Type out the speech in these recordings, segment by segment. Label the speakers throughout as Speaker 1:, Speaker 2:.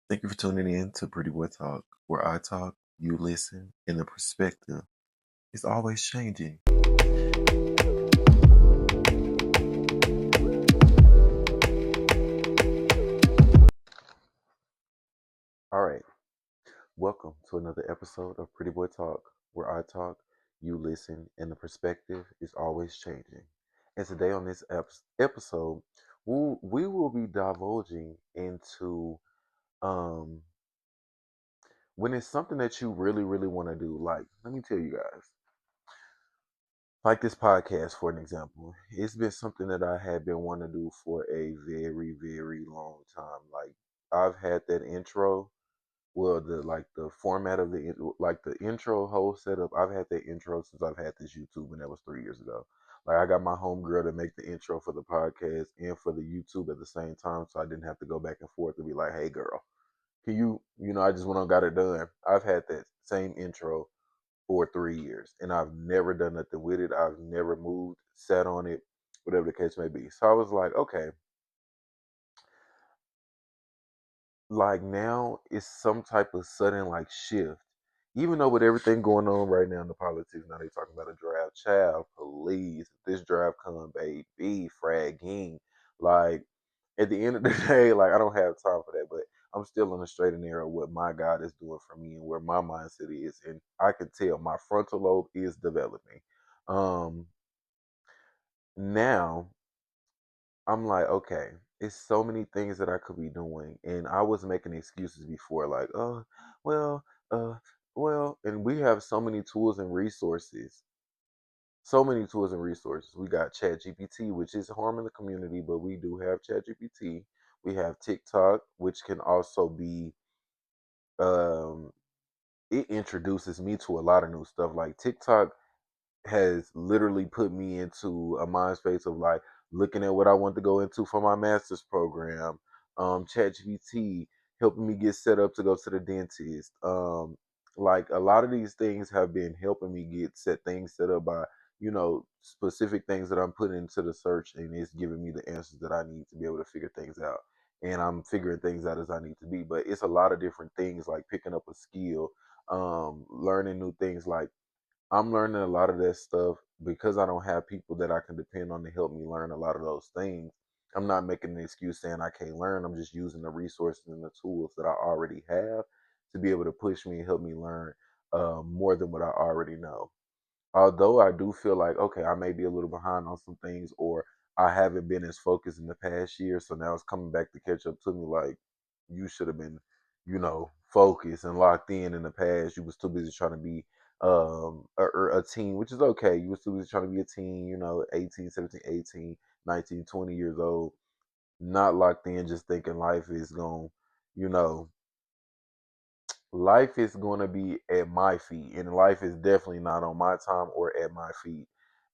Speaker 1: Thank you for tuning in to Prettyboy Talk, where I talk, you listen, and the perspective is always changing. All right, welcome to another episode of Prettyboy Talk, where I talk, you listen, and the perspective is always changing. And today on this episode, we will be divulging into um, when it's something that you really, really want to do. Like, let me tell you guys. Like this podcast, for an example, it's been something that I had been wanting to do for a very, very long time. Like I've had that intro, well, the format of the intro whole setup. I've had that intro since I've had this YouTube, and that was 3 years ago. Like I got my homegirl to make the intro for the podcast and for the YouTube at the same time, so I didn't have to go back and forth to be like, "Hey, girl, can you?" I just went on got it done. I've had that same intro for 3 years, and I've never done nothing with it. I've never moved, sat on it, whatever the case may be. So I was like, okay, like now it's some type of sudden like shift. Even though with everything going on right now in the politics, now they talking about a draft, child, please, if this draft come, baby, fragging. Like at the end of the day, like I don't have time for that, but I'm still on the straight and narrow what my God is doing for me and where my mindset is, and I can tell my frontal lobe is developing. Um, Now I'm like, okay, it's so many things that I could be doing, and I was making excuses before, like, oh, well, uh, and we have so many tools and resources. So many tools and resources. We got Chat GPT, which is harming the community, but we do have Chat GPT. We have TikTok, which can also be um it introduces me to a lot of new stuff. Like TikTok has literally put me into a mind space of like looking at what I want to go into for my master's program. ChatGPT helping me get set up to go to the dentist. Like a lot of these things have been helping me get things set up by specific things that I'm putting into the search, and it's giving me the answers that I need to be able to figure things out. And I'm figuring things out as I need to be. But it's a lot of different things like picking up a skill, learning new things like I'm learning a lot of that stuff because I don't have people that I can depend on to help me learn a lot of those things. I'm not making an excuse saying I can't learn. I'm just using the resources and the tools that I already have to be able to push me and help me learn more than what I already know. Although I do feel like, okay, I may be a little behind on some things, or I haven't been as focused in the past year. So now it's coming back to catch up to me like, you should have been, focused and locked in the past. You was too busy trying to be a teen, which is okay. You was too busy trying to be a teen, 18, 17, 18, 19, 20 years old, not locked in, just thinking life is going, you know, life is going to be at my feet, and life is definitely not on my time or at my feet.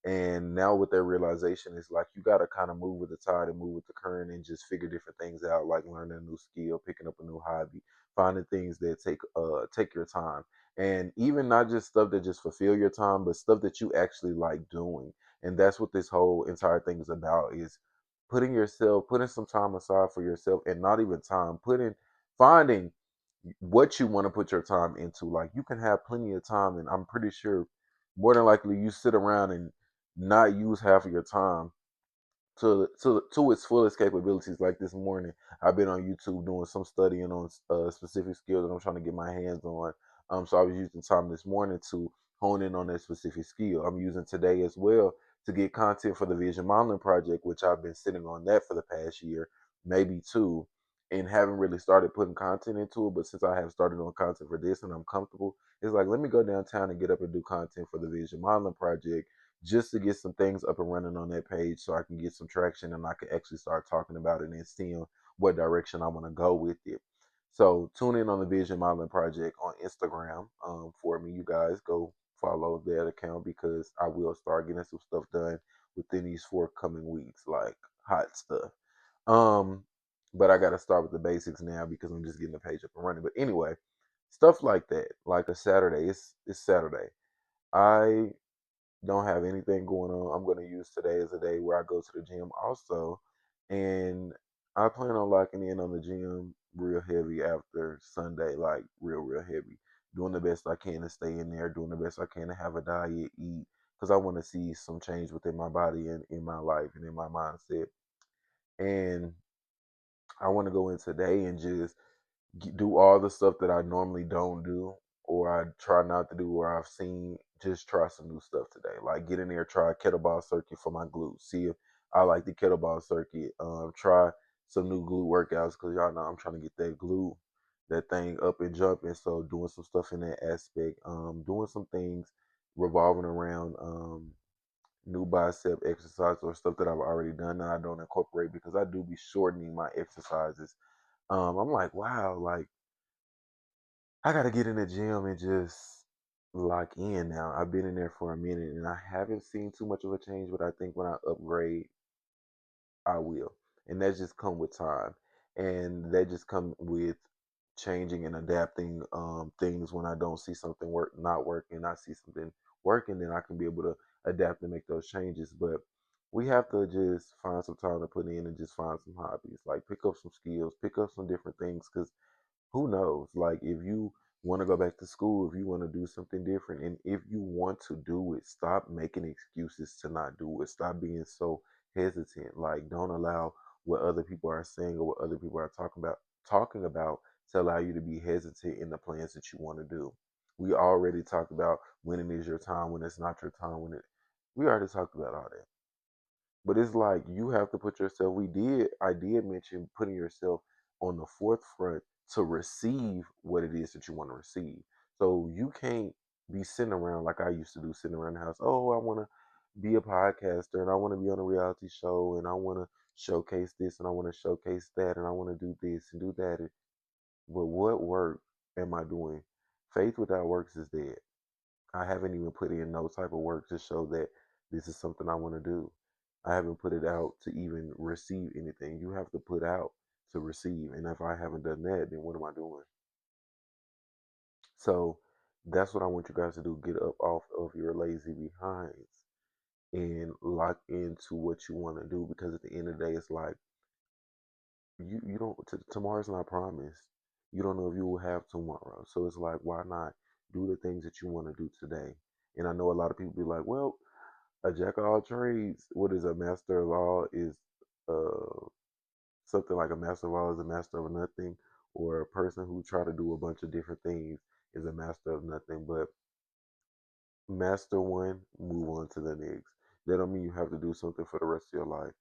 Speaker 1: And now with that realization, it's like you got to kind of move with the tide and move with the current and just figure different things out, like learning a new skill, picking up a new hobby, finding things that take your time, and even not just stuff that just fulfill your time, but stuff that you actually like doing. And that's what this whole entire thing is about: is putting some time aside for yourself, and not even time, finding what you want to put your time into. Like you can have plenty of time, and I'm pretty sure more than likely you sit around and not use half of your time to its fullest capabilities. Like this morning, I've been on YouTube doing some studying on specific skills that I'm trying to get my hands on. So I was using time this morning to hone in on that specific skill. I'm using today as well to get content for the vision modeling project, which I've been sitting on that for the past year, maybe two, and haven't really started putting content into it. But since I have started on content for this and I'm comfortable, it's like let me go downtown and get up and do content for the vision modeling project just to get some things up and running on that page so I can get some traction and I can actually start talking about it and seeing what direction I want to go with it. So tune in on the Vision Modeling Project on Instagram for me. You guys go follow that account because I will start getting some stuff done within these forthcoming weeks, like hot stuff. Um, but I got to start with the basics now because I'm just getting the page up and running. But anyway, stuff like that, like a Saturday. It's Saturday. I don't have anything going on. I'm going to use today as a day where I go to the gym also. And I plan on locking in on the gym real heavy after Sunday, like real heavy. Doing the best I can to stay in there, doing the best I can to have a diet, eat, because I want to see some change within my body and in my life and in my mindset. And I want to go in today and just do all the stuff that I normally don't do or I try not to do or I've seen, just try some new stuff today. Like get in there, try a kettlebell circuit for my glutes. See if I like the kettlebell circuit. Try some new glute workouts because y'all know I'm trying to get that glute, that thing up and jumping. So doing some stuff in that aspect. Doing some things revolving around new bicep exercise or stuff that I've already done that I don't incorporate because I do be shortening my exercises. I'm like, wow, like I gotta get in the gym and just lock in now. I've been in there for a minute and I haven't seen too much of a change, but I think when I upgrade, I will. And that just come with time. And that just come with changing and adapting things when I don't see something not working, I see something working, then I can be able to adapt and make those changes. But we have to just find some time to put in and just find some hobbies, like pick up some skills, pick up some different things, because who knows? Like if you want to go back to school, if you want to do something different, and if you want to do it, stop making excuses to not do it. Stop being so hesitant. Like don't allow what other people are saying or what other people are talking about to allow you to be hesitant in the plans that you want to do. We already talked about when it is your time, when it's not your time, when it we already talked about all that. But it's like you have to put yourself. I did mention putting yourself on the forefront to receive what it is that you want to receive. So you can't be sitting around like I used to do, sitting around the house. Oh, I want to be a podcaster and I want to be on a reality show and I want to showcase this and I want to showcase that and I want to do this and do that. But what work am I doing? Faith without works is dead. I haven't even put in no type of work to show that this is something I want to do. I haven't put it out to even receive anything. You have to put out to receive. And if I haven't done that, then what am I doing? So that's what I want you guys to do. Get up off of your lazy behinds and lock into what you want to do because at the end of the day, it's like you don't, tomorrow's not promised. You don't know if you will have tomorrow. So it's like, why not do the things that you want to do today? And I know a lot of people be like, well, a jack of all trades, what is a master of all is uh something like a master of all is a master of nothing, or a person who try to do a bunch of different things is a master of nothing. But master one, move on to the next. That don't mean you have to do something for the rest of your life.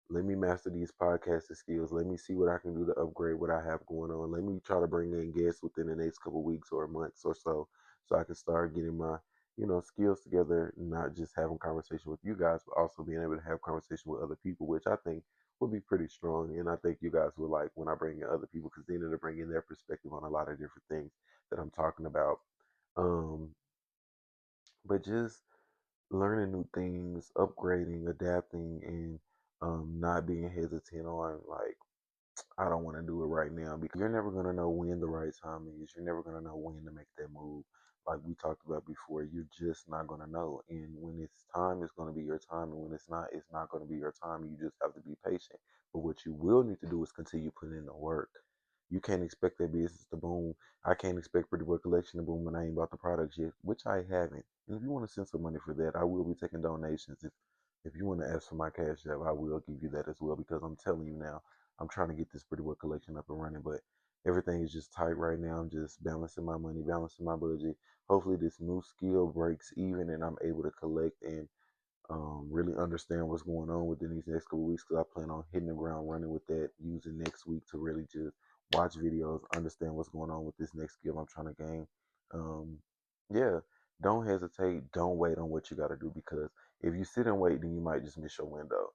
Speaker 1: Let me master these podcasting skills. Let me see what I can do to upgrade what I have going on. Let me try to bring in guests within the next couple of weeks or months or so I can start getting my, skills together, not just having conversation with you guys, but also being able to have conversation with other people, which I think would be pretty strong. And I think you guys would like when I bring in other people because then it'll bring in their perspective on a lot of different things that I'm talking about. Um, but just learning new things, upgrading, adapting, and not being hesitant on like I don't want to do it right now because you're never gonna know when the right time is. You're never gonna know when to make that move. Like we talked about before, you're just not gonna know. And when it's time, it's gonna be your time. And when it's not gonna be your time. You just have to be patient. But what you will need to do is continue putting in the work. You can't expect that business to boom. I can't expect Pretty Boy Collection to boom when I ain't bought the products yet, which I haven't. And if you want to send some money for that, I will be taking donations. If you want to ask for my cash app, I will give you that as well because I'm telling you now, I'm trying to get this Pretty Boy Collection up and running, but everything is just tight right now. I'm just balancing my money, balancing my budget. Hopefully, this new skill breaks even and I'm able to collect and really understand what's going on within these next couple weeks because I plan on hitting the ground running with that using next week to really just watch videos, understand what's going on with this next skill I'm trying to gain. Um, yeah, don't hesitate. Don't wait on what you got to do because if you sit and wait, then you might just miss your window.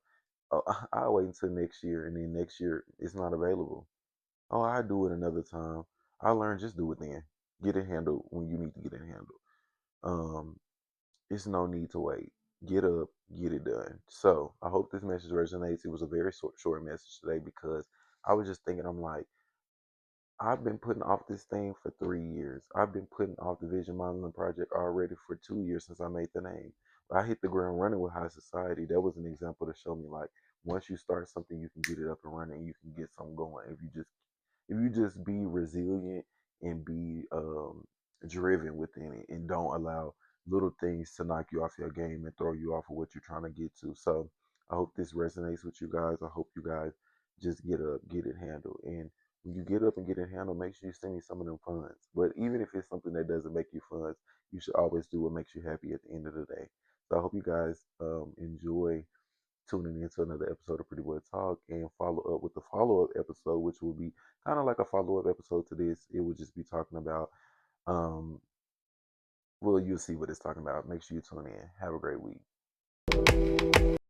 Speaker 1: Oh, I'll wait until next year, and then next year it's not available. Oh, I do it another time. I learned just do it then. Get it handled when you need to get it handled. Um, it's no need to wait. Get up, get it done. So I hope this message resonates. It was a very short message today because I was just thinking, I'm like, I've been putting off this thing for 3 years. I've been putting off the Vision Modeling Project already for 2 years since I made the name. I hit the ground running with High Society. That was an example to show me like once you start something, you can get it up and running. You can get something going if you just if you just be resilient and be driven within it, and don't allow little things to knock you off your game and throw you off of what you're trying to get to. So I hope this resonates with you guys. I hope you guys just get up, get it handled. And when you get up and get it handled, make sure you send me some of them funds. But even if it's something that doesn't make you funds, you should always do what makes you happy at the end of the day. So I hope you guys enjoy tuning in to another episode of Pretty Boy Talk, and follow up with the follow up episode, which will be kind of like a follow up episode to this. It will just be talking about, um, well, you'll see what it's talking about. Make sure you tune in. Have a great week.